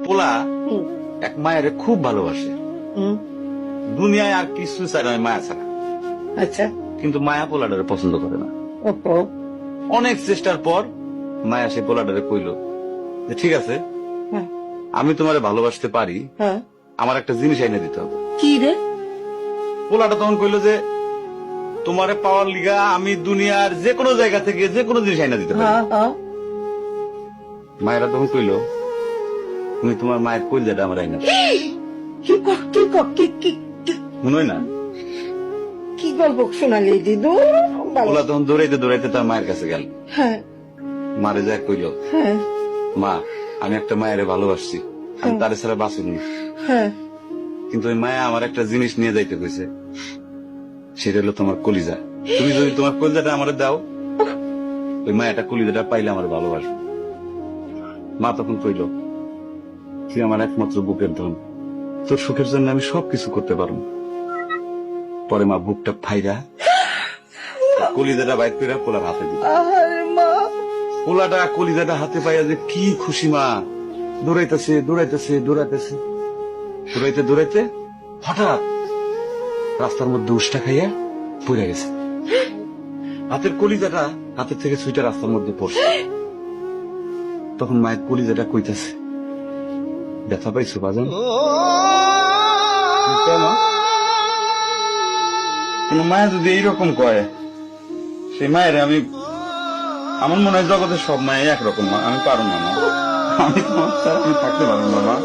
পোলা এক মায়ের খুব ভালোবাসে, দুনিয়ায় আর কিছু চাই না মায়া ছাড়া। আচ্ছা, কিন্তু মায়া পোলাটারে পছন্দ করে না। ওপো অনেক চেষ্টার পর মায়া সে পোলাটারে কইল যে ঠিক আছে, হ্যাঁ আমি তোমারে ভালোবাসতে পারি, হ্যাঁ আমার একটা জিনিস এনে দিতে হবে। কি রে? পোলাটা তখন কইলো যে তোমারে পাওয়ার লিগা আমি দুনিয়ার যে কোনো জায়গা থেকে যে কোনো জিনিস এনে দিতে পারি। হ্যাঁ হ্যাঁ মায়েরা তখন কইল তুমি তোমার মায়ের কইলজাটা আমার আইনা দাও। কি ক- কি ক- কি কি- কি- মনে হয় না? কি গল্প শোনালি দিদু? পোলা তখন দৌড়াইতে দৌড়াইতে তার মায়ের কাছে গেল, হ্যাঁ মারে যায় কইল হ্যাঁ মা আমি একটা মায়ের ভালোবাসছি, আমি তারে ছাড়া বাঁচুনি, হ্যাঁ কিন্তু ওই মায়া আমার একটা জিনিস নিয়ে যাইতে কইছে, সেটা হলো তোমার কলিজা। তুমি যদি তোমার কলিজাটা আমারে দাও, ওই মায়াটা কলিজাটা পাইলে আমার ভালোবাসবে। মা তখন কইল তুই আমার একমাত্র বুকের ধন, তোর সুখের জন্য আমি সবকিছু করতে পারবো। পরে মা বুকটা ফাইরা কলিজাটা বাইর করে পোলার হাতে দিল। আরে মা, পোলাটা কলিজাটা হাতে পাইয়া যে কি খুশি, মা দৌড়াইতেছে দৌড়াইতেছে দৌড়াইতেছে, দৌড়াইতে দৌড়াইতে হঠাৎ রাস্তার মধ্যে উষ্টা খাইয়া পড়ে গেছে। হাতের কলিজাটা হাতের থেকে ছুইটা রাস্তার মধ্যে পড়ছে। তখন মায়ের কলিজাটা কইতাছে ব্যথা পাইছো বাজান? কেন? কোন মায়া যদি এইরকম কয়, সেই মায়ের আমি, আমার মনে হয় জগতের সব মায়ে একরকম, মা আমি পারো না, মা আমি তোমার ছাড়া আমি থাকতে পারবো না, মা।